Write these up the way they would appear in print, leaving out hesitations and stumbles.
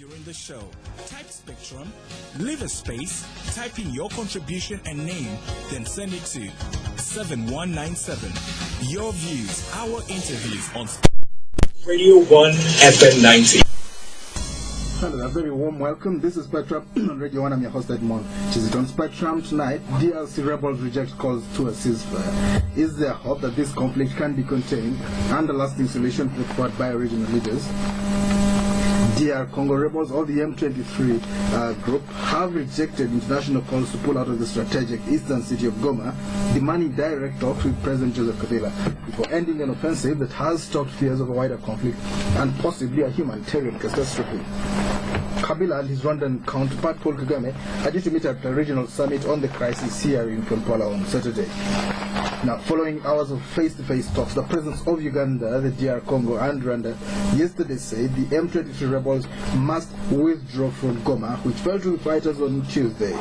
During the show, type Spectrum, leave a space, type in your contribution and name, then send it to 7197. Your views, our interviews on Radio 1 FM 90. Hello, a very warm welcome. This is Spectrum on Radio 1. I'm your host, Edmond. Kizito on Spectrum tonight. DRC rebels reject calls to a ceasefire. Is there hope that this conflict can be contained and a lasting solution put forward by regional leaders? DR Congo rebels of the M23 group have rejected international calls to pull out of the strategic eastern city of Goma, demanding direct talks with President Joseph Kabila before ending an offensive that has stoked fears of a wider conflict and possibly a humanitarian catastrophe. Kabila and his Rwandan counterpart Paul Kagame are due to meet at a regional summit on the crisis here in Kampala on Saturday. Now, following hours of face-to-face talks, the presidents of Uganda, the DR Congo and Rwanda yesterday said the M23 rebels must withdraw from Goma, which fell to the fighters on Tuesday.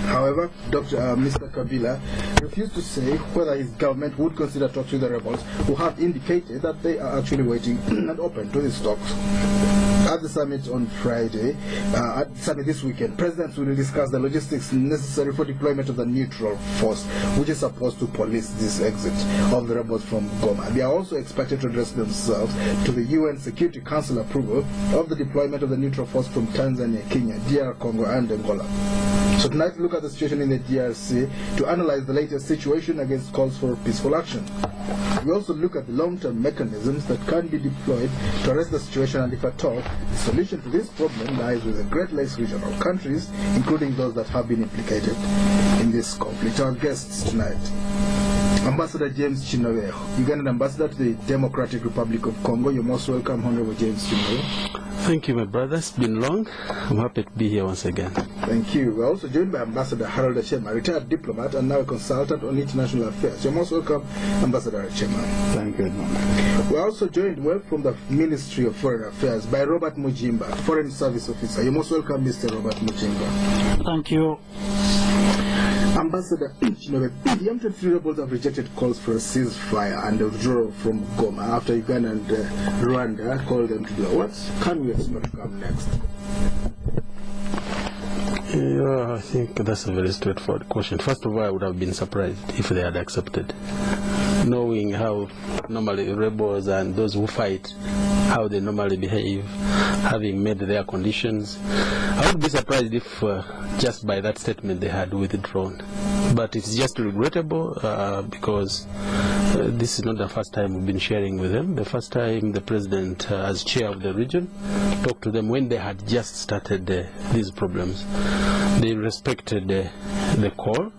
However, Mr. Kabila refused to say whether his government would consider talks with the rebels, who have indicated that they are actually waiting and open to these talks. At the summit on Friday, at the summit this weekend, presidents will discuss the logistics necessary for deployment of the neutral force, which is supposed to police this exit of the rebels from Goma. They are also expected to address themselves to the UN Security Council approval of the deployment of the neutral force from Tanzania, Kenya, DR Congo and Angola. So tonight we look at the situation in the DRC to analyze the latest situation against calls for peaceful action. We also look at the long-term mechanisms that can be deployed to arrest the situation, and if at all, the solution to this problem lies with the Great Lakes regional countries, including those that have been implicated in this conflict. Our guests tonight: Ambassador James Kinobe, Ugandan Ambassador to the Democratic Republic of Congo. You're most welcome, Honorable James Kinobe. Thank you, my brother. It's been long. I'm happy to be here once again. Thank you. We're also joined by Ambassador Acemah, retired diplomat and now a consultant on international affairs. You're most welcome, Ambassador Acemah. Thank you, Edmond. We're also joined from the Ministry of Foreign Affairs by Robert Mujimba, Foreign Service Officer. You're most welcome, Mr. Robert Mujimba. Thank you. Ambassador Kinobe, the M23 rebels have rejected calls for a ceasefire and withdrawal from Goma after Uganda and Rwanda called them to do it. What can we expect to come next? Yeah, I think that's a very straightforward question. First of all, I would have been surprised if they had accepted. Knowing how normally rebels and those who fight, how they normally behave, having made their conditions, I would be surprised if just by that statement they had withdrawn. But it's just regrettable because this is not the first time we've been sharing with them. The first time the president, as chair of the region, talked to them when they had just started these problems. They respected the call,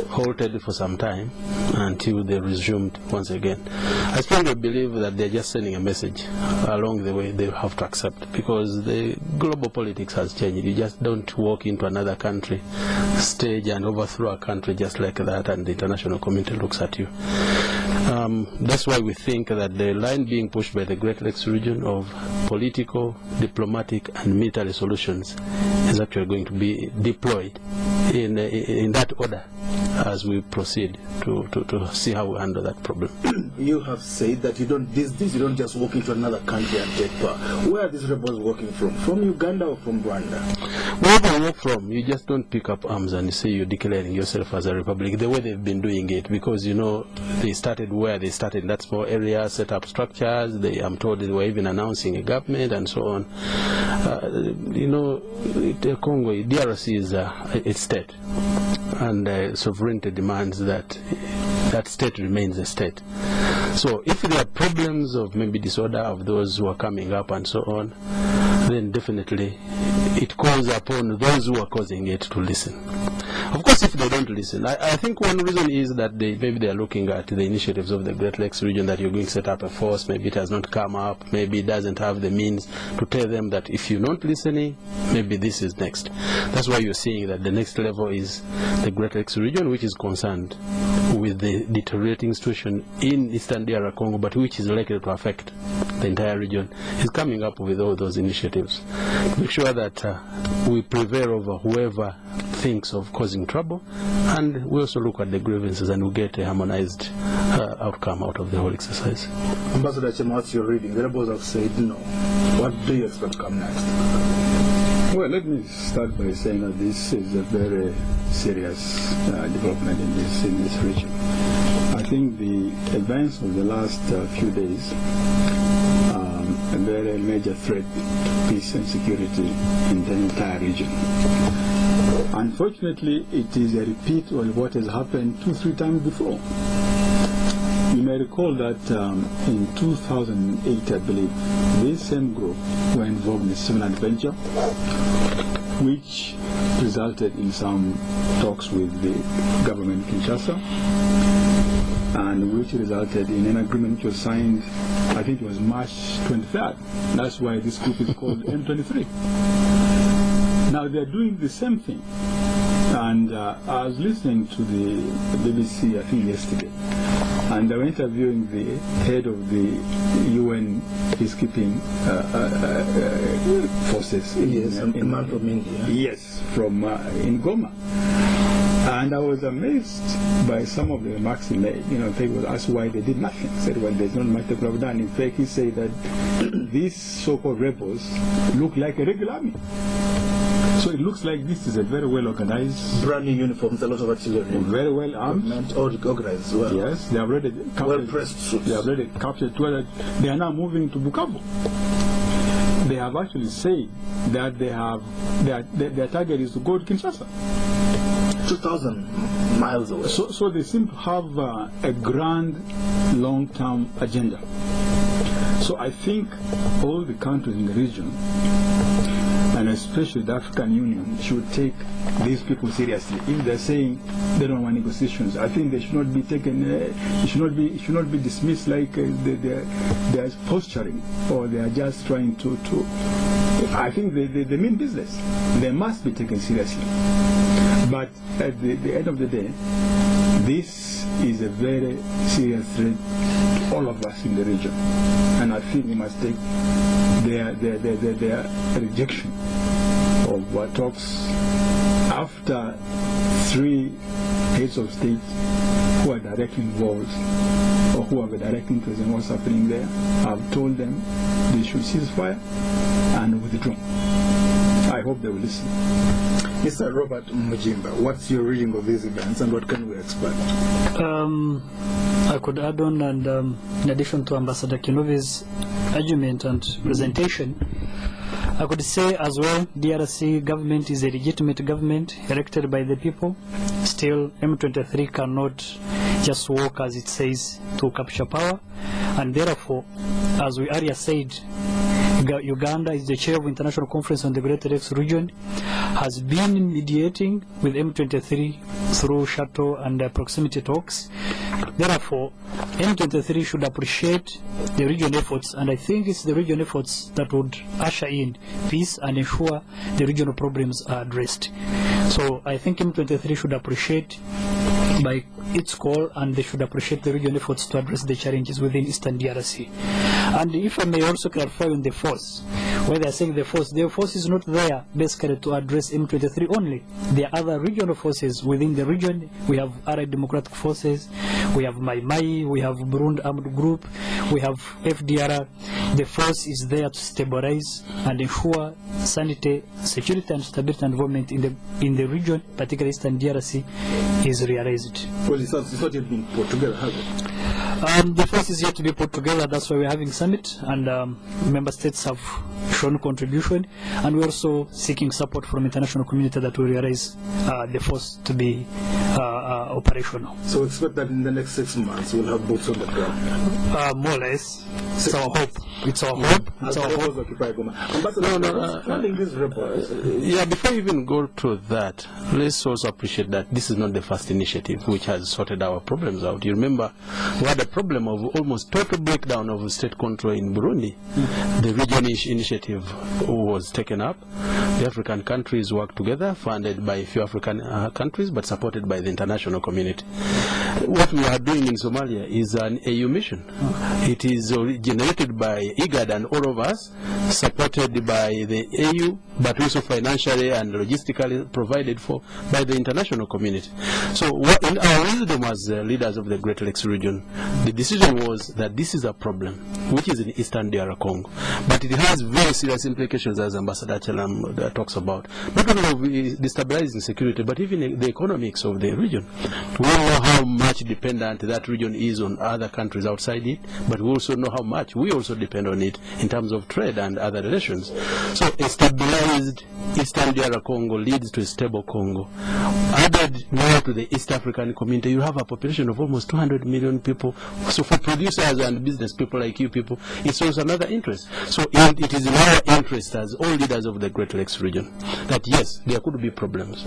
halted for some time until they resumed once again. I strongly believe that they're just sending a message along the way they have to accept, because the global politics has changed. You just don't walk into another country, stage and overthrow a country just like that, and the international community looks at you. That's why we think that the line being pushed by the Great Lakes region of political, diplomatic and military solutions is actually going to be deployed in that order as we proceed to see how we handle that problem. You have said that you don't you don't just walk into another country and take power. Where are these rebels walking from? From Uganda or from Rwanda? Wherever you walk from, you just don't pick up arms and say you're declaring yourself as a republic the way they've been doing it, because you know they started where they started in that small area, set up structures. I'm told they were even announcing a government and so on. You know, Congo, DRC is a state, and sovereignty demands that that state remains a state. So if there are problems of maybe disorder of those who are coming up and so on, then definitely it calls upon those who are causing it to listen. Of course, if they don't listen, I think one reason is that maybe they are looking at the initiatives of the Great Lakes region, that you're going to set up a force. Maybe it has not come up. Maybe it doesn't have the means to tell them that if you're not listening, maybe this is next. That's why you're seeing that the next level is the Great Lakes region, which is concerned with the deteriorating situation in Eastern DR Congo, but which is likely to affect the entire region, is coming up with all those initiatives to make sure that we prevail over whoever thinks of causing trouble, and we also look at the grievances and we get a harmonized outcome out of the whole exercise. Ambassador Acemah, what's your reading? The rebels have said no. What do you expect to come next? Well, let me start by saying that this is a very serious development in this region. I think the events of the last few days a very major threat to peace and security in the entire region. Unfortunately, it is a repeat of what has happened 2-3 times before. You may recall that in 2008, I believe, this same group were involved in a similar adventure, which resulted in some talks with the government in Kinshasa, and which resulted in an agreement which was signed, I think it was March 23rd. That's why this group is called M23. Now they're doing the same thing. And I was listening to the BBC, I think yesterday, and they were interviewing the head of the UN peacekeeping forces in India. Yes, from in Goma. And I was amazed by some of the remarks he made. You know, they were asked why they did nothing. He said, well, there's not much they could have done. In fact, he said that these so-called rebels look like a regular army. So it looks like this is a very well organized, brand new uniforms, a lot of artillery, very well armed, all organized as well. Yes, they have already captured, well-pressed suits. They have already captured 12. They are now moving to Bukavu. They have actually said that they have their target is to go to Kinshasa. 2,000 miles away. So they seem to have a grand, long-term agenda. So I think all the countries in the region, and especially the African Union, should take these people seriously. If they're saying they don't want negotiations, I think they should not be taken. It should not be dismissed like they're posturing or they are just trying to. I think they mean business. They must be taken seriously. But at the end of the day, this is a very serious threat to all of us in the region, and I think we must take their rejection of what talks after 3 heads of state who are directly involved or who have a direct interest in what's happening there. I've told them they should cease fire and withdraw. I hope they will listen. Mr. Robert Mujimba, what's your reading of these events and what can we expect? I could add on, and in addition to Ambassador Kinobe's argument and presentation, I could say as well, DRC government is a legitimate government elected by the people. Still, M23 cannot just walk as it says to capture power, and therefore, as we earlier said, Uganda is the chair of International Conference on the Greater Lakes region, has been mediating with M23 through shuttle and proximity talks. Therefore, M23 should appreciate the region efforts, and I think it's the region efforts that would usher in peace and ensure the regional problems are addressed. So I think M23 should appreciate by its call, and they should appreciate the regional efforts to address the challenges within Eastern DRC. And if I may also clarify on the force, where they are saying the force is not there basically to address M23 only. There are other regional forces within the region. We have Allied Democratic Forces, we have Mai Mai, we have Burundi Armed Group, we have FDR. The force is there to stabilize and ensure sanity, security and stability and development in the region, particularly Eastern DRC, is realized. Well, it's not yet been put together, has it? The force is yet to be put together. That's why we're having summit, and member states have shown contribution, and we're also seeking support from international community that will realize the force to be operational. So expect that in the next 6 months we'll have boots on the ground. More or less. It's our hope. It's our hope. It's our hope. Yeah, before we even go to that, let's also appreciate that this is not the first initiative which has sorted our problems out. You remember, we had a problem of almost total breakdown of state control in Burundi. The region initiative was taken up. The African countries worked together, funded by a few African countries, but supported by the international community. What we are doing in Somalia is an AU mission. It is generated by IGAD and all of us, supported by the AU, but also financially and logistically provided for by the international community. So in our wisdom as leaders of the Great Lakes region, the decision was that this is a problem, which is in Eastern DR Congo. But it has very serious implications, as Ambassador Chelam talks about, not only of destabilizing security, but even the economics of the region. We know how much dependent that region is on other countries outside it, but we also know how much we also depend on it in terms of trade and other relations. So a stabilized Eastern DR Congo leads to a stable Congo. Added now to the East African community, you have a population of almost 200 million people. So for producers and business people like you people, it's also another interest. So it is in our interest as all leaders of the Great Lakes region that yes, there could be problems.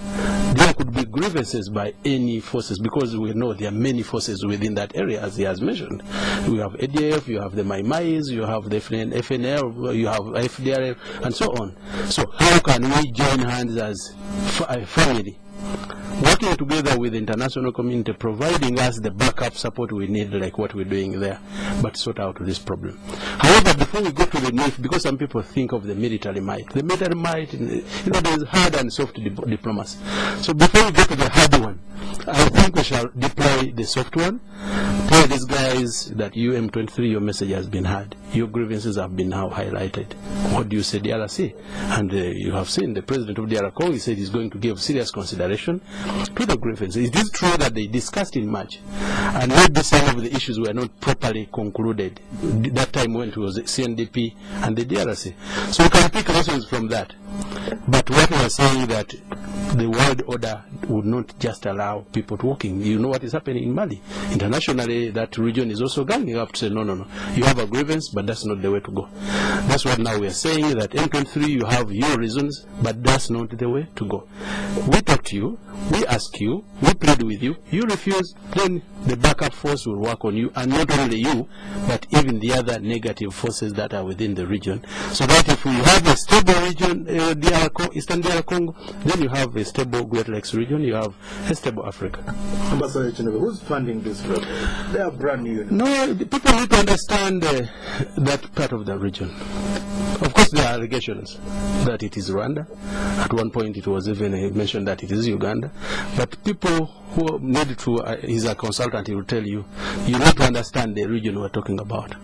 There could be grievances by any forces, because we know there are many forces within that area, as he has mentioned. We have ADF, you have the Mai-Mais, you have the FNL, you have FDRF, and so on. So how can we join hands as a family, working together with the international community, providing us the backup support we need, like what we're doing there, but sort out this problem. However, before we go to the north, because some people think of the military might, there's hard and soft diplomacy. So before we go to the hard one, I think we shall deploy the soft one. Tell these guys that M23, your message has been heard. Your grievances have been now highlighted. What do you say, DRC? And you have seen the president of DR Congo, he said he's going to give serious consideration to the grievances. It is true that they discussed in March, and maybe some of the issues were not properly concluded that time when it was the CNDP and the DRC. So we can pick lessons from that. But what we are saying that the world order would not just allow people to walk in. You know what is happening in Mali. Internationally, that region is also ganging up to say, no, you have a grievance, but that's not the way to go. That's what now we are saying, that M23, you have your reasons, but that's not the way to go. We talk to you, we ask you, we plead with you, you refuse, then the backup force will work on you, and not only you, but even the other negative forces that are within the region. So that if we have a stable region, Eastern DR Congo, then you have a stable Great Lakes region, you have a stable Africa. Ambassador Kinobe, who's funding this program? They are brand new. No, people need to understand that part of the region. Of course, there are allegations that it is Rwanda. At one point, it was even mentioned that it is Uganda. But people who need to, he's a consultant, he will tell you, you need to understand the region we're talking about.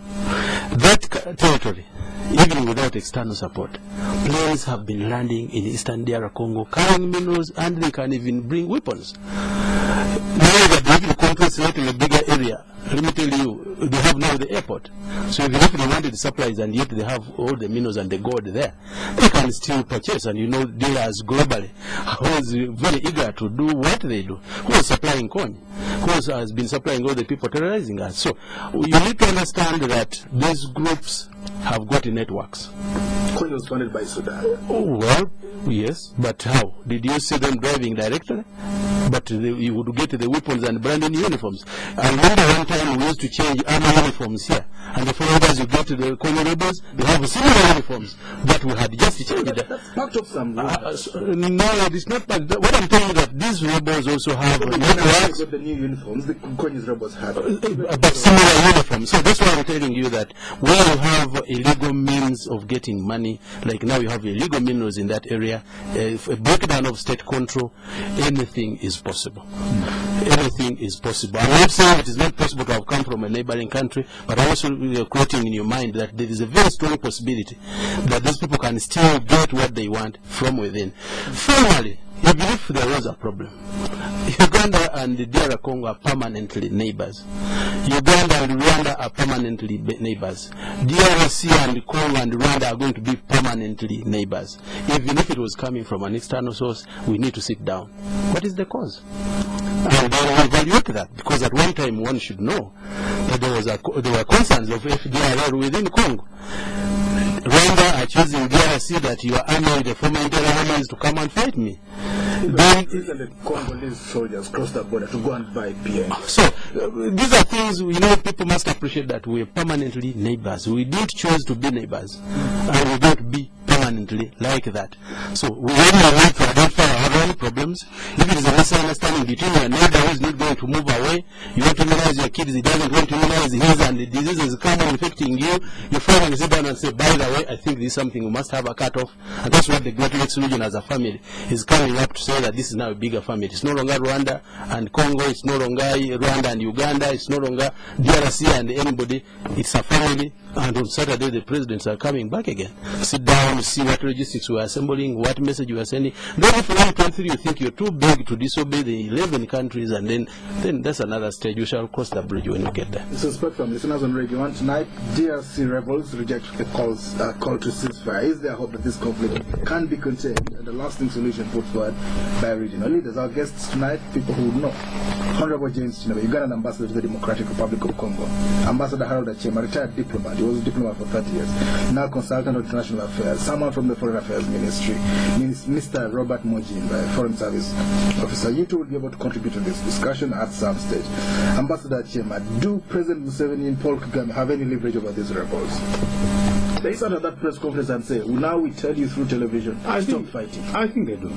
That territory, even without external support, planes have been landing in Eastern DR Congo carrying minerals, and they can even bring weapons. Now that they even concentrate in a bigger area, let me tell you, they have now the airport. So even if they wanted the supplies and yet they have all the minerals and the gold there, they can still purchase. And you know, dealers globally who is very eager to do what they do. Who is supplying corn? Who has been supplying all the people terrorizing us? So you need to understand that these groups have got networks. Congo was funded by Sudan. Oh, well, yes, but how? Did you see them driving directly? But you would get the weapons and brand new uniforms. I remember one time we used to change army uniforms here, and the followers you get to the Congo rebels, they have similar uniforms that we had just changed. That's part of some. No, it is not part. What I'm telling you that these rebels also have networks. The new uniforms, the Congo rebels had. But similar uniforms. So that's why I'm telling you that where you have illegal means of getting money, like now you have illegal minerals in that area, a breakdown of state control, anything is possible. Anything is possible. I'm not saying it is not possible to have come from a neighboring country, but also creating in your mind that there is a very strong possibility that these people can still get what they want from within. Finally, even if there was a problem, Uganda and the DR Congo are permanently neighbors. Uganda and Rwanda are permanently neighbors. DRC and Congo and Rwanda are going to be permanently neighbors. Even if it was coming from an external source, we need to sit down. What is the cause? And they will evaluate that, because at one time one should know that there were concerns of FDLR within Congo. Rwanda are choosing DRC that you are arming the former Imperial armies to come and fight me. Then the Congolese soldiers cross the border to go and buy PM. So these are things, you know, people must appreciate that we are permanently neighbors. We didn't choose to be neighbors, and we don't be permanently like that. So we only want to identify our own problems. If it is a misunderstanding between your neighbor who is not going to move away, you want to immunize your kids, he doesn't want to immunize his, and the disease is coming infecting you, you finally sit down and say, by the way, I think this is something we must have a cut-off. And that's what the Greater Lakes region as a family is coming up to say, that this is now a bigger family. It's no longer Rwanda and Congo, it's no longer Rwanda and Uganda, it's no longer DRC and anybody. It's a family, and on Saturday the presidents are coming back again. Sit down, see what logistics we are assembling, what message we are sending. Then if in one country you think you're too big to disobey the 11 countries, and then that's another stage. You shall cross the bridge when you get there. So, Spectrum listeners on Radio 1 tonight, DRC rebels reject the call to ceasefire. Is there hope that this conflict can be contained and a lasting solution put forward by regional leaders? Our guests tonight, people who would know: Honorable James Kinobe, Ugandan ambassador to the Democratic Republic of Congo; Ambassador Harold Acemah, retired diplomat. He was a diplomat for 30 years, now consultant on international affairs, someone from the Foreign Affairs Ministry; Mr. Robert Mojimba, Foreign Service Officer. You two will be able to contribute to this discussion at some stage. Ambassador Acemah, do President Museveni and Paul Kagame have any leverage over these rebels? They sat at that press conference and say, well, now we tell you through television, stop fighting. I think they do.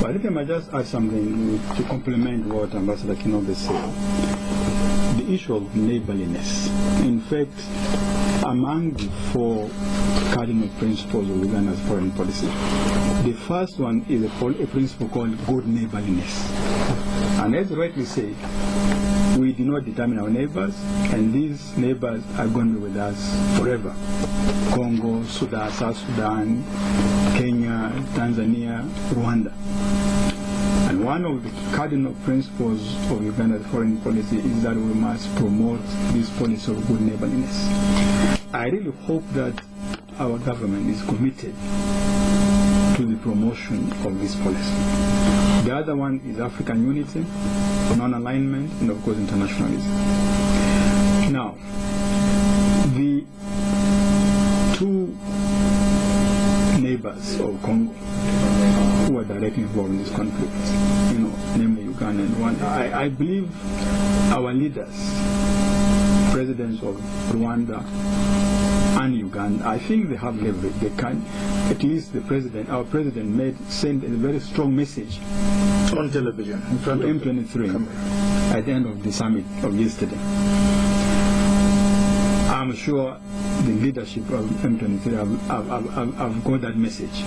But let me just add something to complement what Ambassador Kinobe said. The issue of neighborliness. In fact, among the 4 cardinal principles of Uganda's foreign policy, the first one is a principle called good neighborliness. And as rightly said, we do not determine our neighbors, and these neighbors are going to be with us forever. Congo, Sudan, South Sudan, Kenya, Tanzania, Rwanda. And one of the cardinal principles of Uganda's foreign policy is that we must promote this policy of good neighborliness. I really hope that our government is committed to the promotion of this policy. The other one is African unity, non-alignment, and of course internationalism. Now, the 2 neighbors of Congo who are directly involved in this conflict, namely Uganda and Rwanda, I believe our leaders, presidents of Rwanda and Uganda, I think they have leverage. They can, at least our president sent a very strong message on television in front of M23 at the end of the summit of yesterday. I'm sure the leadership of M23 have got that message.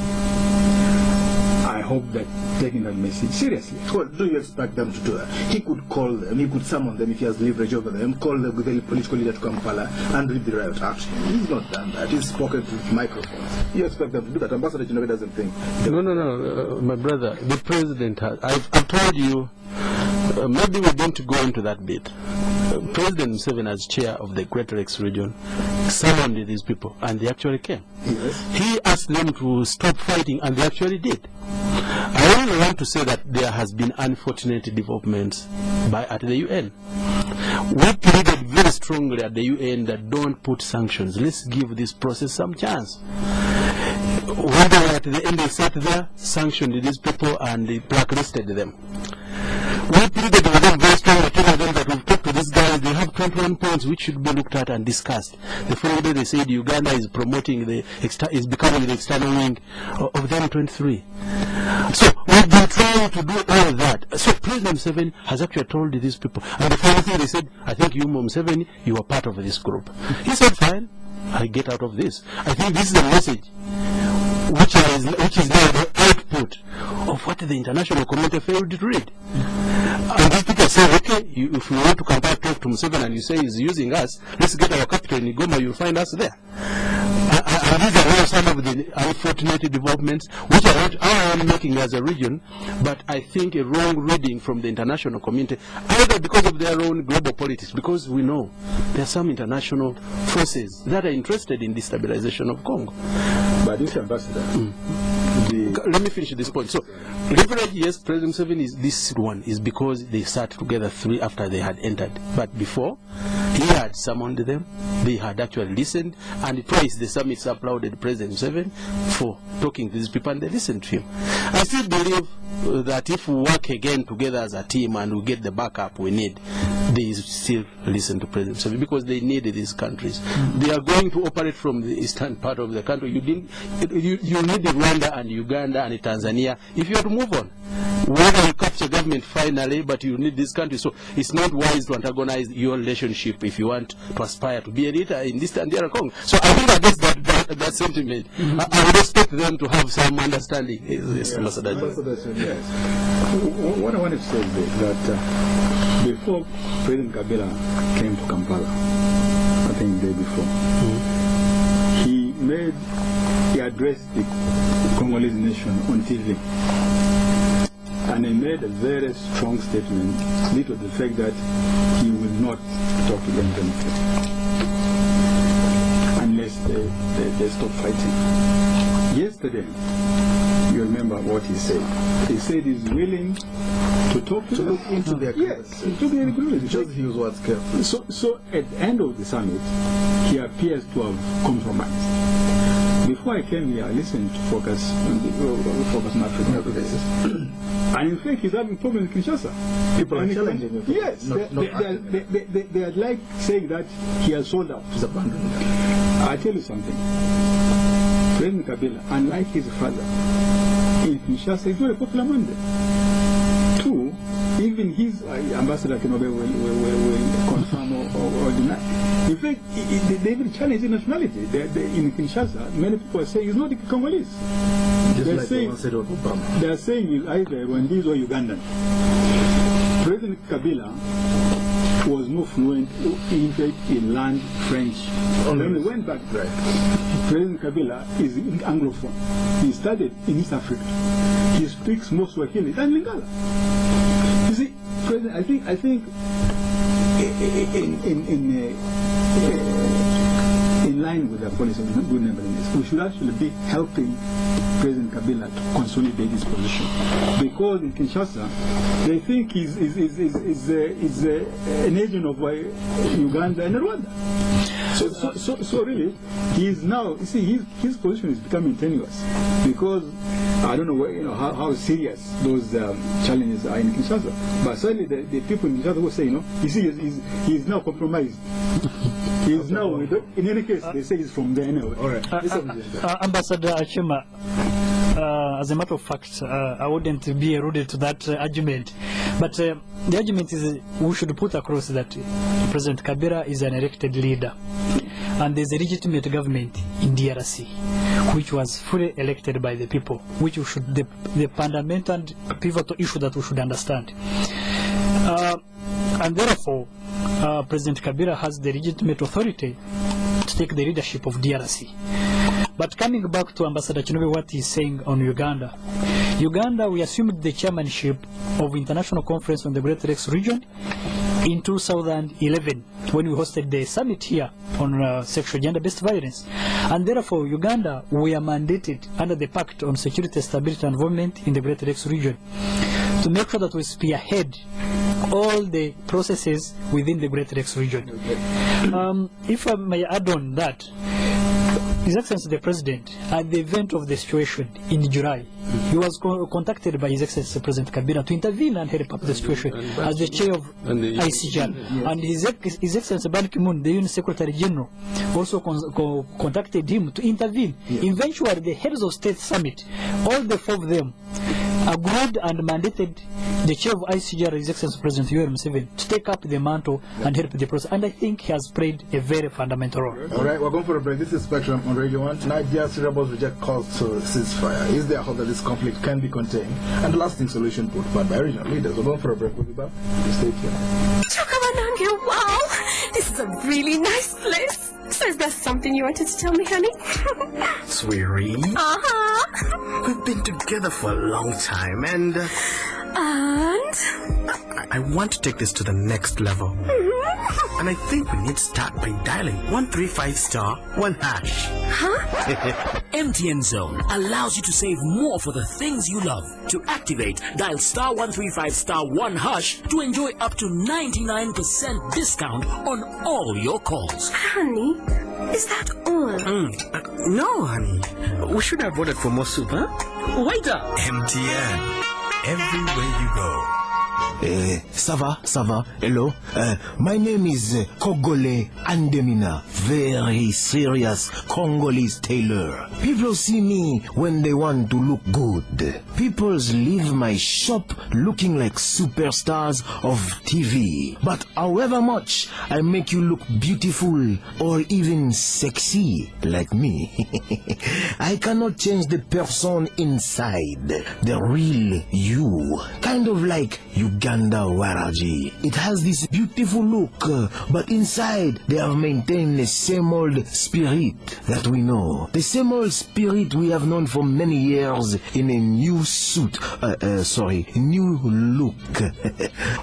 I hope that taking that message seriously. What do you expect them to do? He could call them, he could summon them if he has leverage over them, call the political leader to Kampala and read the riot act. He's not done that. He's spoken to microphones. You expect them to do that? Ambassador Kinobe doesn't think. No, my brother. The president has. I've told you. Maybe we're going to go into that bit. President Museveni, as chair of the Greater Lakes region, summoned these people, and they actually came. Yes. He asked them to stop fighting, and they actually did. I only want to say that there has been unfortunate developments at the UN. We pleaded very strongly at the UN that don't put sanctions. Let's give this process some chance. When they were at the end, they sat there, sanctioned these people, and they blacklisted them. We pleaded with them very strongly, telling them that we've talked to these guys, they have 21 points which should be looked at and discussed. The following day they said Uganda is promoting is becoming the external wing of the M23. So we've been trying to do all of that. So President Museveni has actually told these people, and the final thing they said, I think you, Museveni, you are part of this group. He said, fine, I get out of this. I think this is the message which is now the output of what the international community failed to read. And these people say, okay, if you want to come back talk to Museveni and you say he's using us, let's get our capital in Goma, you'll find us there. And these are some of the unfortunate developments which I am making as a region, but I think a wrong reading from the international community, either because of their own global politics, because we know there are some international forces that are interested in destabilization of Congo. But this ambassador, let me finish this point. So, leverage, yes, President Museveni this one is because they sat together 3 after they had entered. But before, he had summoned them, they had actually listened, and twice the summits applauded President Museveni for talking to these people, and they listened to him. I still believe that if we work again together as a team and we get the backup we need, they still listen to President Museveni because they need these countries. They are going to operate from the eastern part of the country. You need Rwanda and Uganda and Tanzania if you have to move on. Whether you capture government finally, but you need this country. So it's not wise to antagonize your relationship if you want to aspire to be a leader in this and the other Congo. So I think against that sentiment, I would expect them to have some understanding. Ambassador. Yes. What I want to say is that before President Kabila came to Kampala, I think the day before, he addressed the Congolese nation on TV. And he made a very strong statement lead to the fact that he will not talk to them unless they stop fighting. Yesterday, you remember what he said. He said he's willing to talk to look into their agreements. Yes, to the agreements. Just he was what's careful. So at the end of the summit, he appears to have compromised. Before I came here, I listened to Focus on Africa. And in fact, he's having problems in Kinshasa. People are challenging him. Yes, they are like saying that he has sold out. He's abandoned. I tell you something. President Kabila, unlike his father, in Kinshasa, is not a popular man there. Two, even his ambassador Kinobe will confirm or deny. In fact, they even challenge his nationality. In Kinshasa, many people are saying he's not Congolese. They're saying he's either Rwandese or Ugandan. President Kabila was more fluent in learned French. When he went back, President Kabila is Anglophone. He studied in East Africa. He speaks more Swahili than Lingala. You see, President, I think in line with the policy of good neighborliness, we should actually be helping President Kabila to consolidate his position. Because in Kinshasa, they think he's an agent of Uganda and Rwanda. So really, he is now, you see, his position is becoming tenuous. Because I don't know how serious those challenges are in Kinshasa. But certainly the people in Kinshasa will say, you see, he's now compromised. He's now, in any case, they say he's from there anyway. All right. Ambassador Acemah, as a matter of fact, I wouldn't be alluded to that argument. But the argument is we should put across that President Kabila is an elected leader. And there's a legitimate government in DRC, which was fully elected by the people, which we should, the fundamental and pivotal issue that we should understand. And therefore, President Kabila has the legitimate authority to take the leadership of DRC. But coming back to Ambassador Kinobe, what he's saying on Uganda. Uganda, we assumed the chairmanship of International Conference on the Great Lakes region in 2011 when we hosted the summit here on sexual gender-based violence. And therefore, Uganda, we are mandated under the Pact on Security, Stability and Development in the Great Lakes region to make sure that we spearhead all the processes within the Great Lakes region. If I may add on that, His Excellency the President, at the event of the situation in July, he was contacted by His Excellency President Kabila to intervene and help up the situation as the chair of ICGR. And His Excellency Ban Ki-moon, the UN Secretary General, also contacted him to intervene. Eventually, the heads of state summit, all the four of them, agreed and mandated the chair of ICGR, His Excellency President Yoweri Museveni, to take up the mantle and help the process. And I think he has played a very fundamental role. All right, we're going for a break. This is Spectrum on Radio 1. Tonight, DRC rebels reject calls to ceasefire. Is there hope that this conflict can be contained and a lasting solution put forward by regional leaders? We're going for a break. We'll be back. Stay tuned. Wow, this is a really nice place. So is there something you wanted to tell me, honey? Sweetie? We've been together for a long time and I want to take this to the next level. And I think we need to start by dialing 135*1#. MTN Zone allows you to save more for the things you love. To activate, dial *135*1# to enjoy up to 99% discount on all your calls. Honey, is that all? No, honey. We should have ordered for more soup, huh? Waiter! MTN. everywhere you go. Ça va, hello. My name is Kogole Andemina, very serious Congolese tailor. People see me when they want to look good. People leave my shop looking like superstars of TV. But however much I make you look beautiful or even sexy like me, I cannot change the person inside, the real you. Kind of like Uganda Waraji. It has this beautiful look, but inside they have maintained the same old spirit that we know. The same old spirit we have known for many years in a new suit. New look.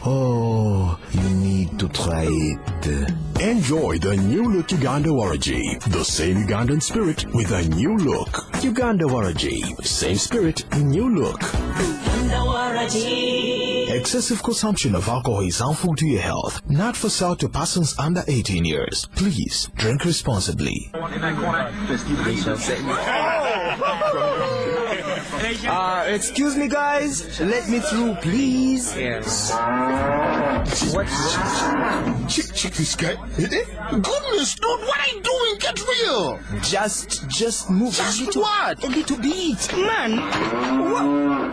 Oh, you need to try it. Enjoy the new look Uganda Waraji. The same Ugandan spirit with a new look. Uganda Waraji. Same spirit, new look. Uganda Waraji. Excessive consumption of alcohol is harmful to your health. Not for sale to persons under 18 years. Please drink responsibly. Excuse me, guys. Let me through, please. Yes. Check this guy. Goodness, dude, what are you doing? Get real. Just move a little bit. Man,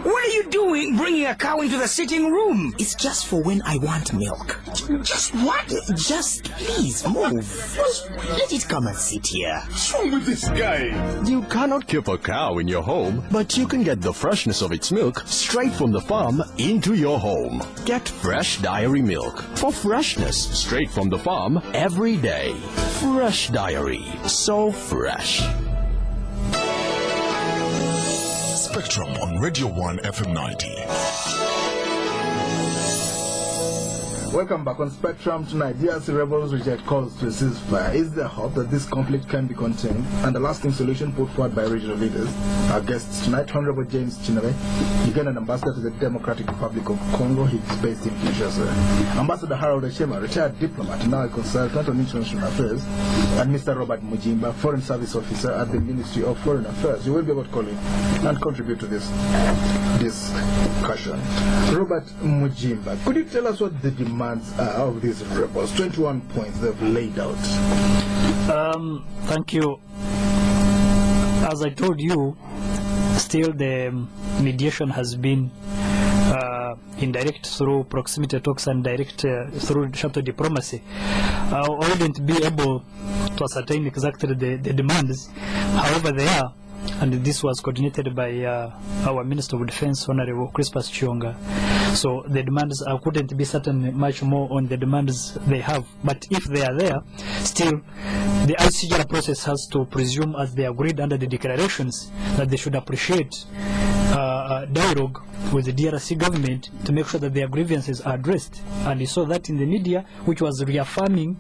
what are you doing bringing a cow into the sitting room? It's just for when I want milk. Just what? Just please move. Let it come and sit here. What's wrong with this guy? You cannot keep a cow in your home, but you can get the freshness of its milk straight from the farm into your home. Get fresh dairy milk for freshness straight from the farm every day. Fresh Diary, so fresh. Spectrum on Radio 1 FM 90. Welcome back on Spectrum tonight. DRC rebels reject calls to a ceasefire. Is there hope that this conflict can be contained and a lasting solution put forward by regional leaders? Our guests tonight, Honorable James Kinobe, Ugandan ambassador to the Democratic Republic of Congo. He is based in Kinshasa. Ambassador Harold Acemah, retired diplomat, now a consultant on international affairs, and Mr. Robert Mujimba, foreign service officer at the Ministry of Foreign Affairs. You will be able to call in and contribute to this discussion. Robert Mujimba, could you tell us what the demands are of these rebels? 21 points they've laid out. Thank you. As I told you, still the mediation has been indirect through proximity talks and direct through shuttle diplomacy. I wouldn't be able to ascertain exactly the demands, however they are, and this was coordinated by our Minister of Defense, Honorable Crispus Chionga. So the demands, I couldn't be certain much more on the demands they have, but if they are there, still the ICGR process has to presume, as they agreed under the declarations, that they should appreciate dialogue with the DRC government to make sure that their grievances are addressed. And you saw that in the media, which was reaffirmed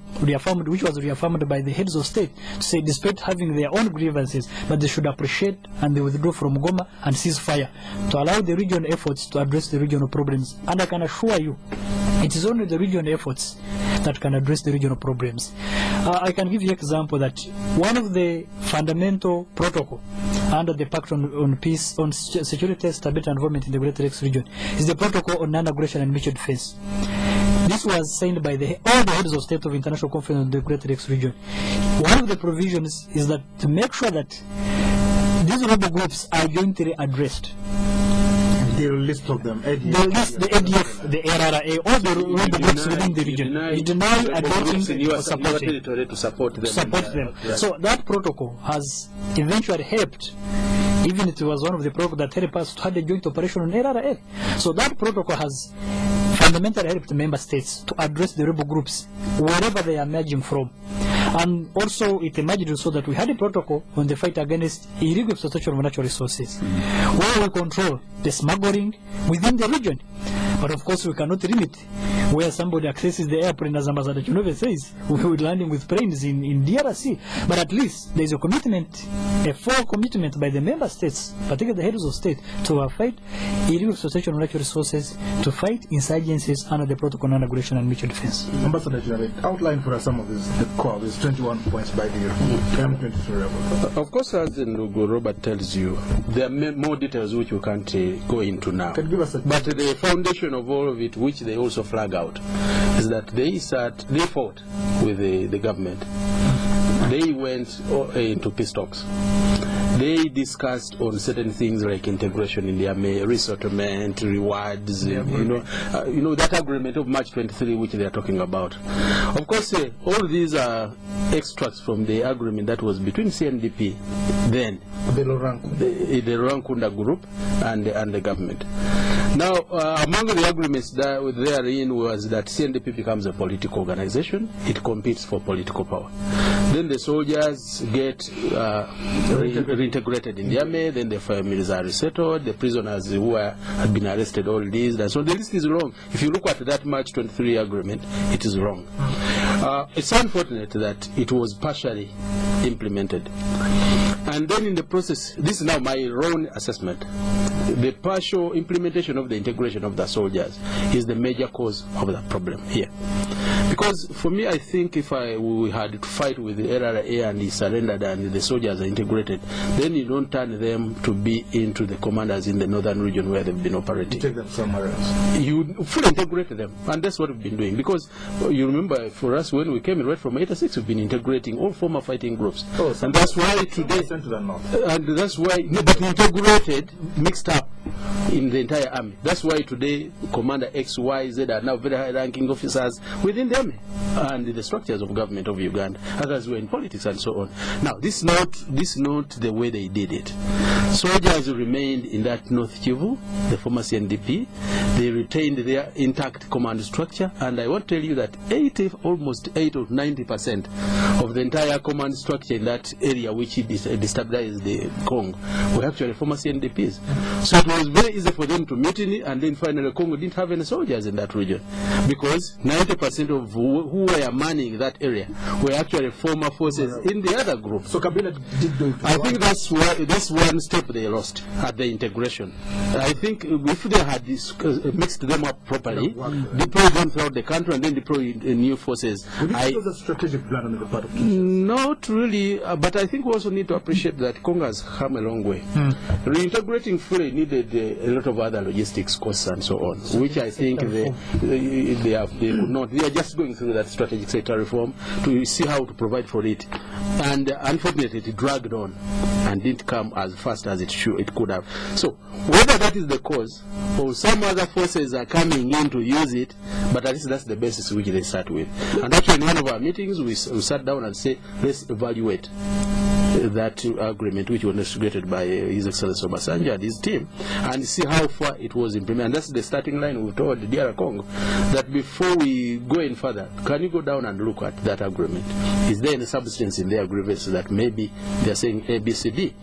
by the heads of state, to say despite having their own grievances, but they should appreciate and they withdraw from Goma and cease fire to allow the regional efforts to address the regional problems. And I can assure you, it is only the regional efforts that can address the regional problems. I can give you an example that one of the fundamental protocol under the Pact on Peace, on Security, Stability and Development in the Greater Lakes region is the Protocol on Non-Aggression and Mutual Defense. This was signed by all the heads of state of international conference in the Greater Lakes region. One of the provisions is that to make sure that these rebel groups are jointly addressed. The list of them, ADF, the ADF, the RRA, all the rebel groups within the region. You deny adopting or supporting to support them. Yeah. So that protocol has eventually helped, even it was one of the protocols that helped us to have a joint operation on RRA. So that protocol has fundamentally helped member states to address the rebel groups wherever they are emerging from. And also it emerged so that we had a protocol on the fight against illegal exploitation of natural resources, where we control the smuggling within the region. But of course we cannot limit where somebody accesses the airport and as Ambassador Kinobe says, we will land him with planes in DRC. But at least there is a commitment, a full commitment by the member states, particularly the heads of state, to fight illegal exploitation of natural resources, to fight insurgencies under the protocol on aggression and mutual defense. Ambassador Kinobe, outline for us some of the core, these 21 points by the M23 rebels. Of course, as Ndugu Robert tells you, there are more details which we can't go into now. Can you give us a but the foundation of all of it, which they also flag out, is that they fought with the government. They went into peace talks. They discussed on certain things like integration in the army, resettlement, rewards, you know that agreement of March 23 which they are talking about. Of course, all these are extracts from the agreement that was between CNDP then, the Laurent group, and the government. Now, among the agreements that were therein was that CNDP becomes a political organization. It competes for political power. Then the soldiers get reintegrated in the army. Then the families are resettled. The prisoners who had been arrested, all these. So the list is long. If you look at that March 23 agreement, it is wrong. It's unfortunate that it was partially implemented. And then in the process, this is now my own assessment, the partial implementation of the integration of the soldiers is the major cause of the problem here. Because for me, I think if we had to fight with the LRA and he surrendered and the soldiers are integrated, then you don't turn them to be into the commanders in the northern region where they've been operating. You take them somewhere else. You fully integrate them, and that's what we've been doing. Because you remember, for us, when we came in right from 86, we've been integrating all former fighting groups. Oh, and that's why today, and that's why, no, but integrated, mixed up in the entire army. That's why today Commander X, Y, Z are now very high-ranking officers within the army and the structures of government of Uganda. Others were in politics and so on. Now, this is not the way they did it. Soldiers remained in that North Kivu, the former CNDP. They retained their intact command structure, and I want to tell you that almost 80 or 90% of the entire command structure in that area which destabilized the Congo were actually former CNDPs. So it was very easy for them to mutiny, and then finally Congo didn't have any soldiers in that region because 90% of who were manning that area were actually former forces in the other group. So Kabila did do it. I think that's one step they lost at the integration. I think if they had mixed them up properly, deployed them throughout the country and then deploy new forces. Would you think it was a strategic plan on the part of Kinshasa? Not really, but I think we also need to appreciate that Congo has come a long way. Reintegrating fully needed a lot of other logistics costs and so on, which I think they could not. They are just going through that strategic sector reform to see how to provide for it. And unfortunately, it dragged on and didn't come as fast as it could have. So whether that is the cause or some other forces are coming in to use it, but at least that's the basis which they start with. And actually in one of our meetings, we sat down and said, let's evaluate that agreement which was negotiated by His Excellency Obasanjo and his team and see how far it was implemented. And that's the starting line we told the DR Congo, that before we go in further, can you go down and look at that agreement? Is there any substance in the agreement that maybe they're saying A, B, C, D?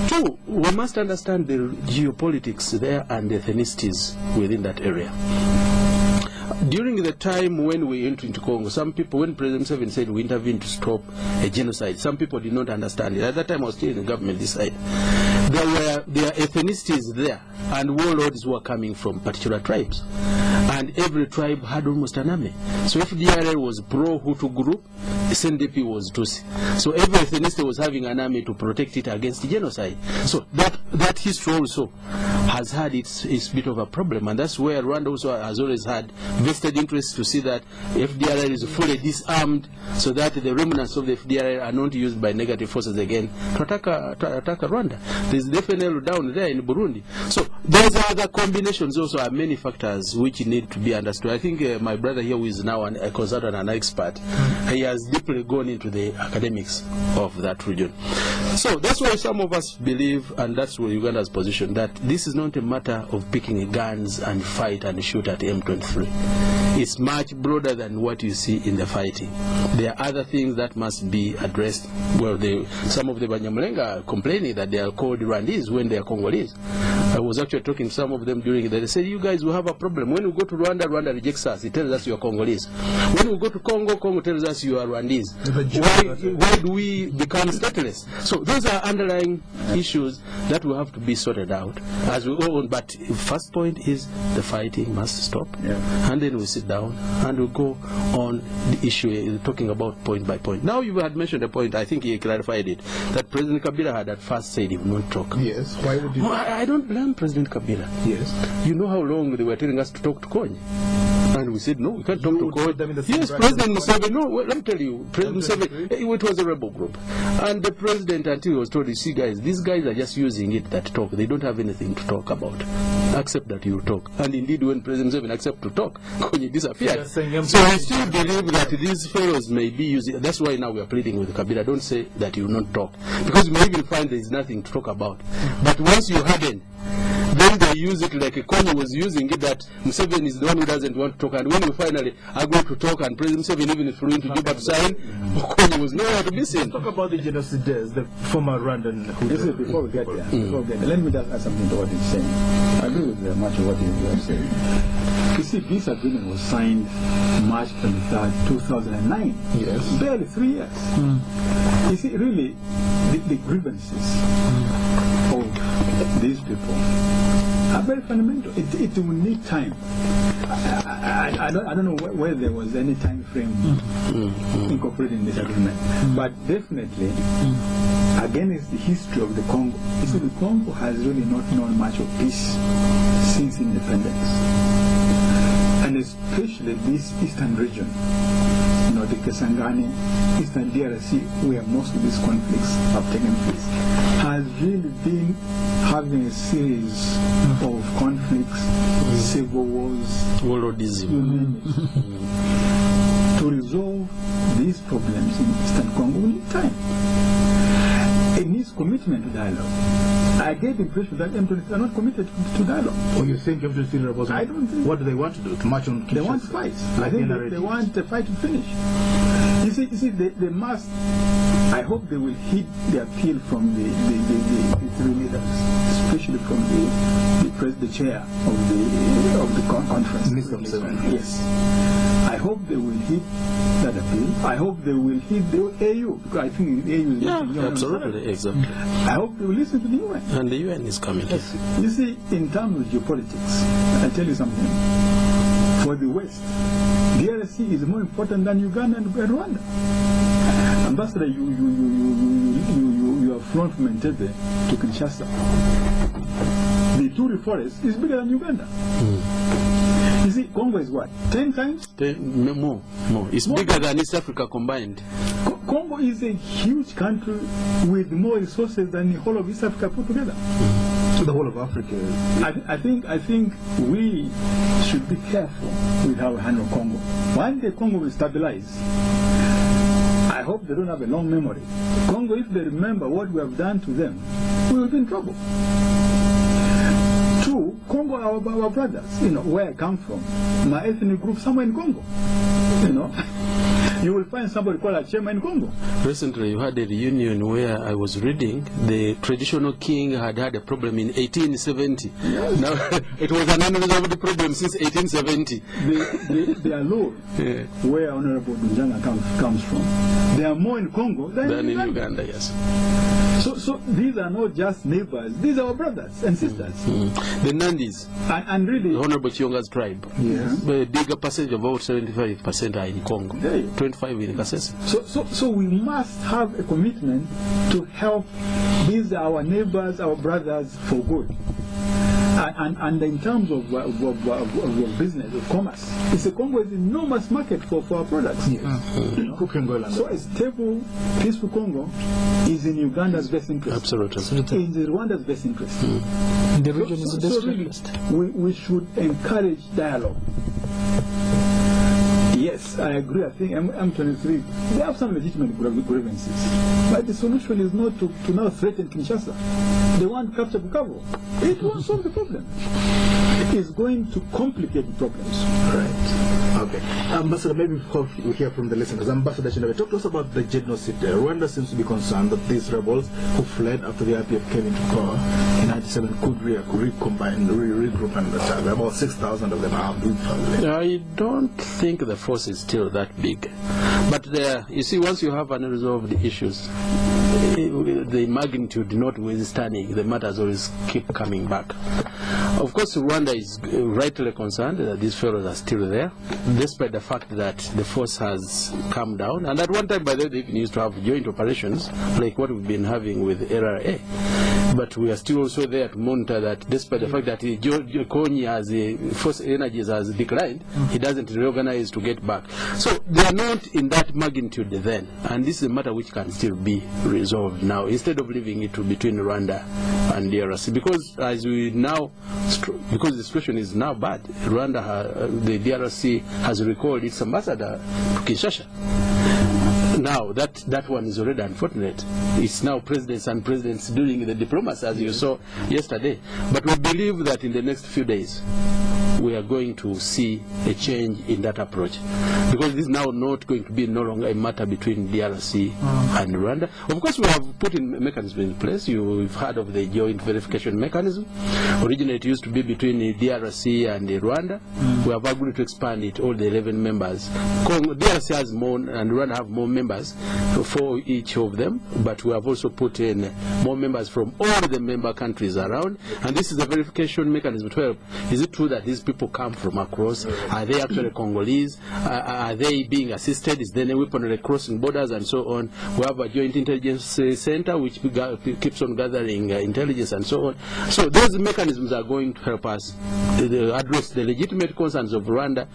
Two, we must understand the geopolitics there and the ethnicities within that area. During the time when we entered into Congo, some people, when President Museveni said we intervened to stop a genocide, some people did not understand it. At that time, I was still in the government this side. There were ethnicities there, and warlords were coming from particular tribes. And every tribe had almost an army. So if DRL was pro-Hutu group, SNDP was Tutsi. So every ethnicity was having an army to protect it against genocide. So that history also has had its bit of a problem, and that's where Rwanda also has always had vested interest to see that FDLR is fully disarmed, so that the remnants of the FDLR are not used by negative forces again to attack Rwanda. There's definitely down there in Burundi. So those other combinations also are many factors which need to be understood. I think my brother here, who is now a consultant and an expert, he has deeply gone into the academics of that region. So that's why some of us believe, and that's where Uganda's position, that this is not a matter of picking guns and fight and shoot at M23. It's much broader than what you see in the fighting. There are other things that must be addressed. Well, some of the Banyamulenge are complaining that they are called Rwandese when they are Congolese. I was actually talking to some of them during that. They said, you guys will have a problem. When we go to Rwanda, Rwanda rejects us. It tells us you are Congolese. When we go to Congo, Congo tells us you are Rwandese. Why do we become stateless? So those are underlying issues that will have to be sorted out as we go on. But first point is the fighting must stop. And then we sit down and we go on the issue, talking about point by point. Now you had mentioned a point, I think he clarified it, that President Kabila had at first said he would not talk. Yes, why would you? I don't blame President Kabila. Yes. You know how long they were telling us to talk to Konyi? And we said, no, we can't talk to Konyi. Yes, bracket. President Museveni, no, well, let me tell you, President Museveni, it was a rebel group. And the president, until he was told, you see guys, these guys are just using it that talk. They don't have anything to talk about, except that you talk. And indeed, when President Museveni accepted to talk, Konyi disappeared. So I still believe that these fellows may be using, that's why now we are pleading with Kabila. Don't say that you will not talk. Because you may even find there is nothing to talk about. But once you harden, then they use it like Konyi was using it, that Museveni is the one who doesn't want to talk. And when we finally agree to talk, and President Museveni even flew into Juba to sign, Konyi was nowhere to be seen. Talk about the genocidaires, the former Rwandan. Before we get there, let me just add something to what he's saying. I agree with much of what he's saying. You see, this agreement was signed March 23rd, 2009. Yes. Barely 3 years. You see, really, the grievances of these people are very fundamental. It will need time. I don't know whether there was any time frame incorporated in this agreement, but definitely, again, it's the history of the Congo. You see, the Congo has really not known much of peace since independence. And especially this eastern region, you know, the Kisangani, eastern DRC, where most of these conflicts have taken place, has really been having a series of conflicts, civil wars, warlordism. To resolve these problems in eastern Congo, we need time. It needs commitment to dialogue. I get the impression that M23 are not committed to dialogue. Or you think M23 rebels? I don't think. What do they want to do? To march on Kinshasa? They want to fight. I think they want the fight to finish. You see, they must. I hope they will heed the appeal from the three leaders, especially from the chair of the conference. Yes. I hope they will heed that appeal. I hope they will heed the AU, because I think the AU is absolutely, exactly. I hope they will listen to the UN. And the UN is coming. Yes. You see, in terms of geopolitics, I tell you something. For the West, DRC is more important than Uganda and Rwanda. Ambassador, you have flown from Entebbe to Kinshasa. The Ituri forest is bigger than Uganda. You see, Congo is what? 10 times? More. It's bigger than East Africa combined. Congo is a huge country with more resources than the whole of East Africa put together. So the whole of Africa. I think we should be careful with how we handle Congo. One day Congo will stabilize. I hope they don't have a long memory. Congo, if they remember what we have done to them, we will be in trouble. Two, Congo are our brothers. You know, where I come from, my ethnic group somewhere in Congo. You know, you will find somebody called Acemah in Congo. Recently, you had a reunion where I was reading the traditional king had a problem in 1870. Yes. Now, it was an unresolved problem since 1870. They are low, where Honorable Dunjanga comes from. They are more in Congo than in Uganda. Yes. So these are not just neighbors, these are our brothers and sisters. The Nandis, and really, Honorable Chionga's tribe, the bigger percentage, about 75% are in Congo, 25 in Kasese. So we must have a commitment to help these our neighbors, our brothers for good. And in terms of business, of commerce, Congo is an enormous market for our products. Yes. So a stable, peaceful Congo is in Uganda's best interest. Absolutely. In Rwanda's best interest. The region is the best interest. We should encourage dialogue. Yes, I agree. I think M23, they have some legitimate grievances. But the solution is not to now threaten Kinshasa. They want capture Bukavu. It won't solve the problem. It is going to complicate the problems. Right. Okay. Ambassador, maybe before we hear from the listeners, Ambassador Kinobe, talk to us about the genocide there. Rwanda seems to be concerned that these rebels who fled after the RPF came into power in 97 could recombine, regroup and attack. About 6,000 of them are big family. I don't think the force is still that big. But there, you see, once you have unresolved issues, the magnitude notwithstanding, the matters always keep coming back. Of course, Rwanda is rightly concerned that these fellows are still there, despite the fact that the force has come down. And at one time, by the way, they even used to have joint operations, like what we've been having with LRA. But we are still also there to monitor that, despite the fact that Konyi as a force energies has declined, he doesn't reorganize to get back. So they are not in that magnitude then, and this is a matter which can still be resolved now, instead of leaving it between Rwanda and DRC. Because as we now, because the situation is now bad, Rwanda, the DRC has recalled its ambassador to Kinshasa. Now, that one is already unfortunate. It's now presidents and presidents doing the diplomacy, as you saw yesterday. But we believe that in the next few days, we are going to see a change in that approach. Because this is now not going to be no longer a matter between DRC and Rwanda. Of course, we have put in mechanisms in place. You've heard of the joint verification mechanism. Originally, it used to be between the DRC and the Rwanda. We have agreed to expand it, all the 11 members. DRC has more, and Rwanda have more members for each of them. But we have also put in more members from all the member countries around. And this is a verification mechanism to help. Is it true that these people come from across? Are they actually Congolese? Are they being assisted? Is there any weaponry crossing borders and so on? We have a joint intelligence center which keeps on gathering intelligence and so on. So those mechanisms are going to help us address the legitimate concerns of Rwanda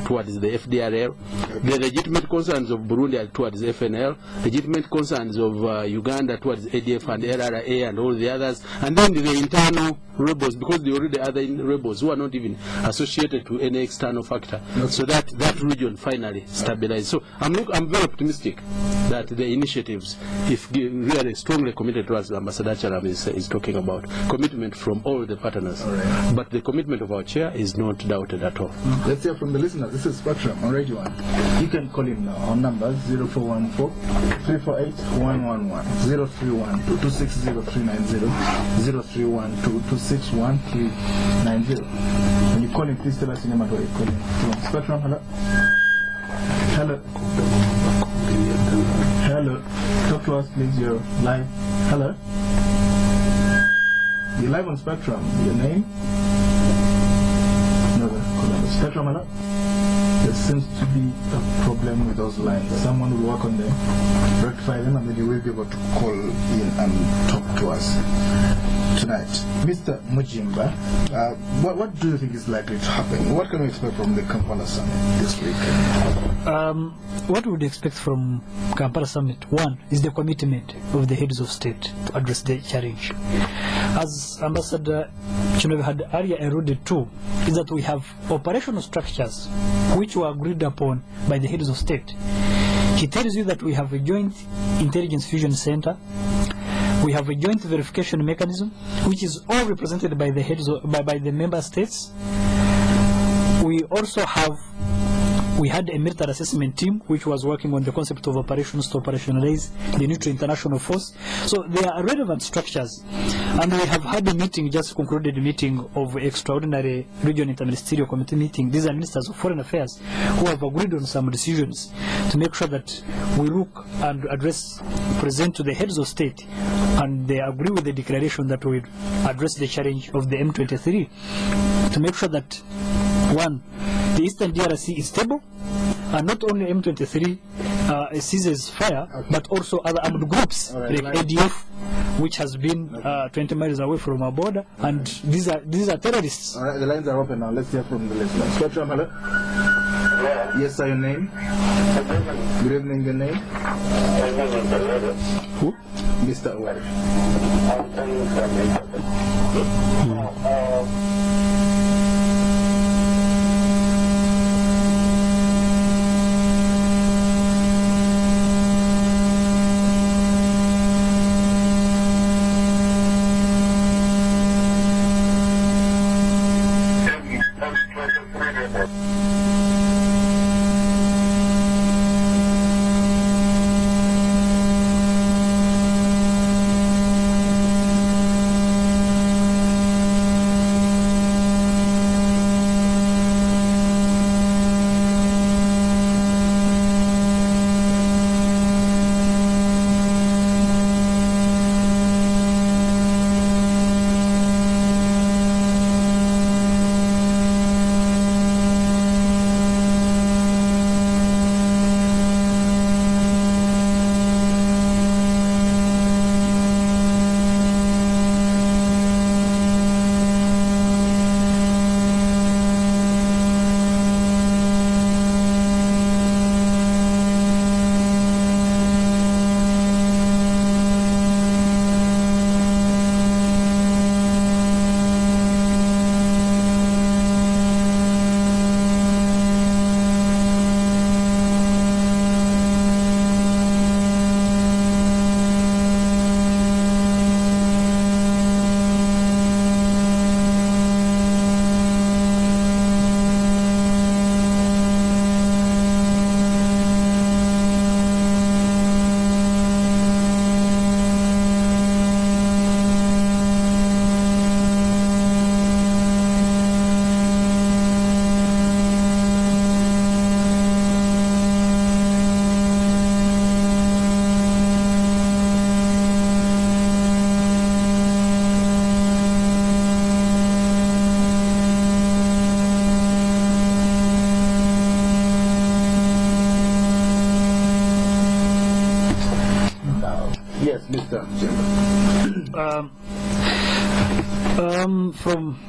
towards the FDRL, the legitimate concerns of Burundi towards FNL, legitimate concerns of Uganda towards ADF and LRA and all the others, and then the internal rebels, because there are already other rebels who are not even associated to any external factor. So that region finally stabilized. So I'm very optimistic that the initiatives, if really strongly committed to, as Ambassador Charam is talking about, commitment from all the partners. But the commitment of our chair is not doubted at all. Let's hear from the listeners. This is Spectrum on Radio 1. You can call in now on numbers 0414-348-111, 0312-260-390, 0312-261-390. When you call in, please tell us your name and where you're calling from. Spectrum, hello? Hello? Hello? Talk to us, please. You're live. Hello? You're live on Spectrum. Your name? No, Spectrum, hello? There seems to be a problem with those lines. Someone will work on them, rectify them, and then you will be able to call in and talk to us tonight. Mr. Mujimba, what do you think is likely to happen? What can we expect from the Kampala summit this week? What would we expect from Kampala summit? One is the commitment of the heads of state to address the challenge. As Ambassador Kinobe had earlier alluded to, is that we have operational structures which were agreed upon by the heads of state. He tells you that we have a joint intelligence fusion center. We have a joint verification mechanism, which is all represented by the heads by the member states. We also had a military assessment team which was working on the concept of operations to operationalize the neutral international force. So there are relevant structures. And we have had a meeting, just concluded a meeting of extraordinary regional interministerial committee meeting. These are ministers of foreign affairs who have agreed on some decisions to make sure that we look and present to the heads of state, and they agree with the declaration that we address the challenge of the M23 to make sure that, one, the Eastern DRC is stable, and not only M23 ceases fire, but also other armed groups like ADF, which has been 20 miles away from our border, and these are terrorists. All right, the lines are open now. Let's hear from the listeners. Spectrum, hello? Yes, sir, your name? Good evening, your name? Who? Mr. Awari.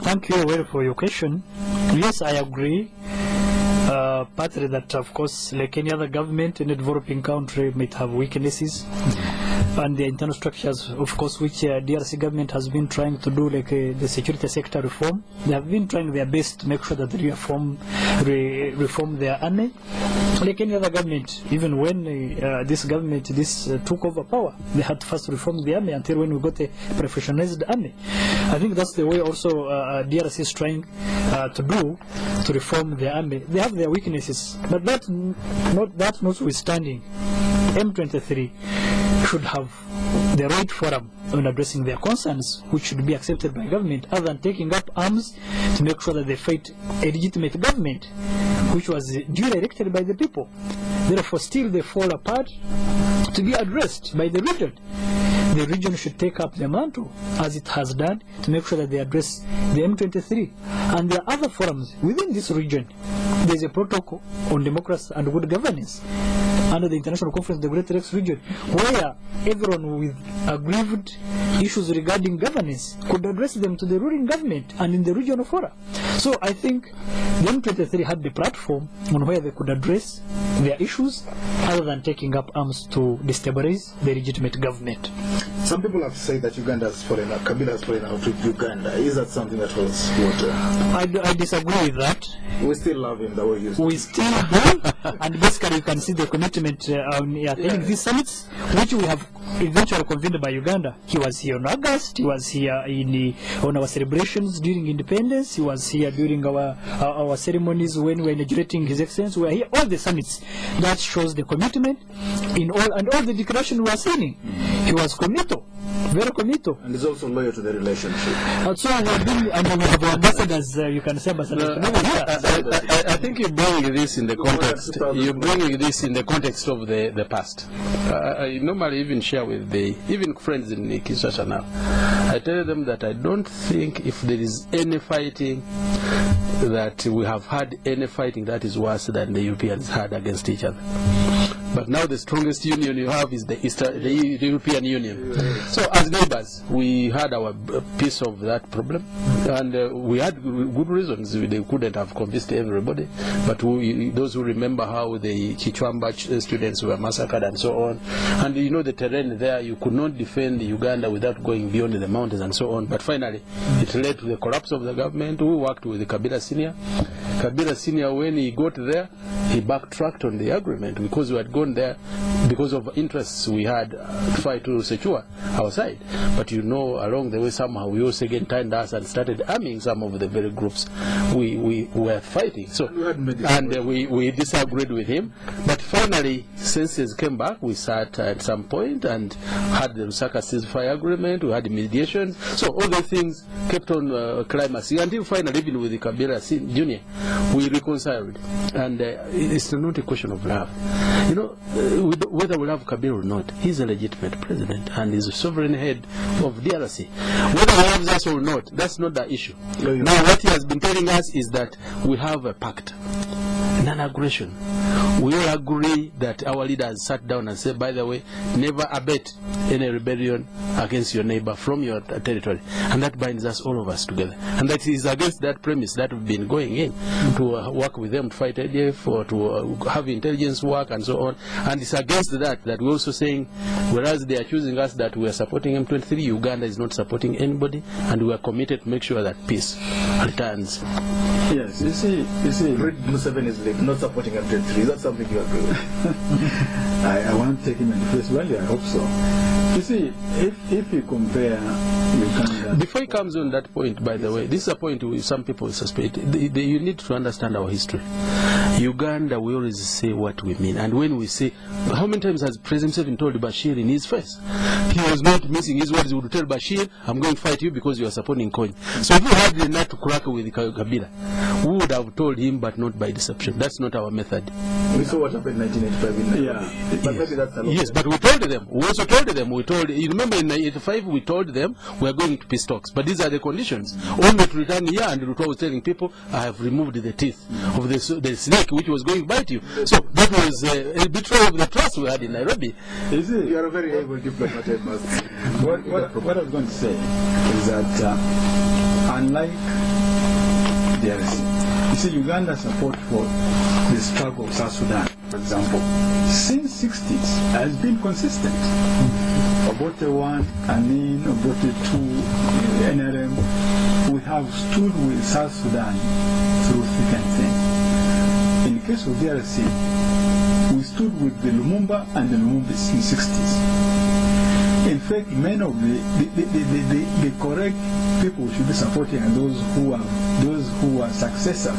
Thank you for your question. Yes, I agree. Partly that, of course, like any other government in a developing country, might have weaknesses. And the internal structures, of course, which DRC government has been trying to do, like the security sector reform. They have been trying their best to make sure that they reform their army. Like any other government, even when this government took over power, they had to first reform the army until when we got a professionalized army. I think that's the way also DRC is trying to do to reform the army. They have their weaknesses, but that notwithstanding, M23 should have the right forum on addressing their concerns, which should be accepted by government, other than taking up arms to make sure that they fight a legitimate government, which was duly elected by the people. Therefore, still they fall apart to be addressed by the region. The region should take up the mantle, as it has done, to make sure that they address the M23. And there are other forums within this region. There is a protocol on democracy and good governance under the International Conference of the Great Lakes region, where everyone with aggrieved issues regarding governance could address them to the ruling government and in the regional fora. So I think the M23 had the platform on where they could address their issues other than taking up arms to destabilize the legitimate government. Some people have said that Uganda has fallen out, Kabila has fallen out with Uganda. Is that something that holds water? I disagree with that. We still love him the way you We still do, and basically you can see the commitment on attending these summits, which we have eventually convened by Uganda. He was here in August, he was here on our celebrations during independence, he was here during our ceremonies when we were inaugurating His Excellency. We are here, all the summits. That shows the commitment in all the declarations we are signing. He was committed, very committed. And he's also loyal to the relationship. So we have been, and we have ambassadors, you can say ambassadors. I think you're bringing this in the context. You're bringing this in the context of the past. I normally even share with even friends in Kinshasa now. I tell them that I don't think if there is any fighting that we have had any fighting that is worse than the Europeans had against each other. But now the strongest union you have is the European Union. So as neighbors, we had our piece of that problem, and we had good reasons. They couldn't have convinced everybody, but those who remember how the Chichwamba students were massacred and so on, and you know the terrain there, you could not defend Uganda without going beyond the mountains and so on. But finally, it led to the collapse of the government. We worked with the Kabila Senior. Kabila Senior, when he got there, he backtracked on the agreement because we had gone there because of interests we had to fight to secure our side. But you know, along the way somehow we also again turned us and started arming some of the very groups we were fighting. So we disagreed with him. But finally, senses came back. We sat at some point and had the Lusaka ceasefire agreement. We had mediations. So all those things kept on climaxing until finally, even with the Kabila Junior, we reconciled. And it's not a question of love. You know, whether we love Kabila or not, he's a legitimate president and he's a sovereign head of DRC. Whether he loves us or not, that's not the issue. Now, what he has been telling us is that we have a pact, non-aggression. We all agree that our leaders sat down and said, by the way, never abet any rebellion against your neighbor from your territory. And that binds us, all of us together. And that is against that premise that we've been going in to work with them to fight ADF or to have intelligence work and so on. And it's against that we're also saying, whereas they are accusing us that we are supporting M23, Uganda is not supporting anybody, and we are committed to make sure that peace returns. Yes, you see, Museveni is not supporting M23. Is that something you agree with? I won't take him in face value. I hope so. You see, if you compare Uganda... Before he comes on that point, by the way, this is a point where some people suspect. You need to understand our history. Uganda, we always say what we mean. And when we say, how many times has President Museveni told Bashir in his face? He was not missing his words. He would tell Bashir, I'm going to fight you because you are supporting Congo. So if you had the nut to crack with Kabila, We would have told him, but not by deception. That's not our method. We saw what happened in 1985 in Nairobi. But maybe that's a lot. Yes, but we told them. We also told them. You remember in 1985 we told them we are going to peace talks. But these are the conditions. Only to return here, and Ruto was telling people, I have removed the teeth of the snake which was going to bite you. So that was a betrayal of the trust we had in Nairobi. Is it? You are a very able diplomat, Edmond. What I was going to say is that unlike DRC, you see, Uganda support for the struggle of South Sudan, for example, since 60s has been consistent. Obote 1, Amin, Obote 2, NRM, we have stood with South Sudan through thick and thin. In the case of DRC, we stood with the Lumumba and the Lumumbis in the 60s. In fact, many of the correct people should be supporting are those who are successors,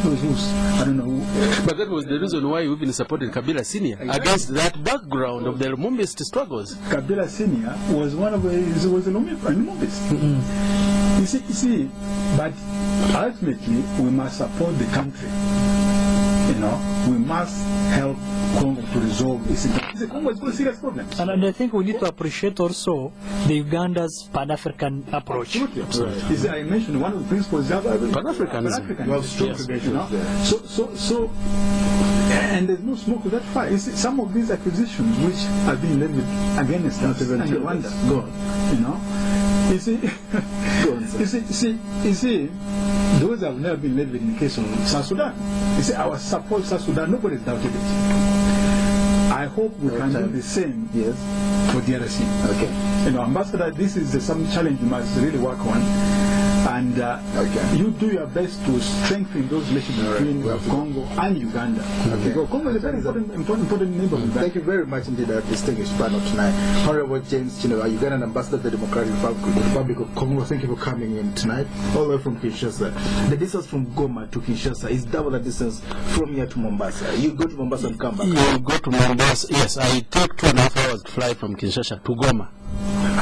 those who, I don't know who. But that was the reason why we even supported Kabila Senior against that background of the Lumumbist struggles. Kabila Senior was one of the Lumumbist. You see, but ultimately we must support the country. We must help Congo to resolve this. Congo has got serious problems. And I think we need to appreciate also the Uganda's Pan-African approach. Absolutely. I mentioned one of the principles of Pan-Africanism. Well, strong So, and there's no smoke with that fire. Some of these acquisitions which have been levied against us and Rwanda, you see, those have never been levied in the case of South Sudan. You see, our support South Sudan, nobody's doubted it. I hope we can do the same for DRC. Okay. Ambassador, this is some challenge you must really work on. And you do your best to strengthen those relations between Congo and Uganda. Because Congo is a very important neighborhood. Thank you very much indeed, our distinguished panel tonight. Honorable James Chino, Ugandan Ambassador of the Democratic Republic of Congo, thank you for coming in tonight, all the way from Kinshasa. The distance from Goma to Kinshasa is double the distance from here to Mombasa. You go to Mombasa and come back. You go to Mombasa, yes. I take 2.5 hours to fly from Kinshasa to Goma.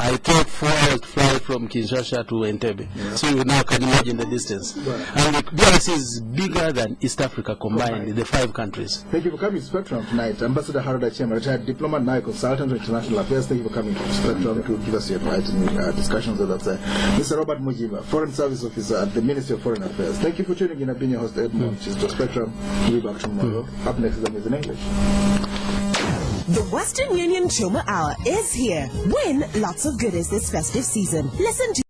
I take 4 hours to fly from Kinshasa to Entebbe. So you now can imagine the distance. And the DRC is bigger than East Africa combined, the 5 countries. Thank you for coming to Spectrum tonight. Ambassador Harold Acemah, retired diplomat, now consultant on international affairs. Thank you for coming to Spectrum to give us your enlightening discussions on that side. Mr. Robert Mujiba, Foreign Service Officer at the Ministry of Foreign Affairs. Thank you for tuning in. I've been your host, Edmond, which is to Spectrum. We'll be back tomorrow. Up next is the news in English. The Western Union Choma Hour is here. Win lots of goodies this festive season. Listen to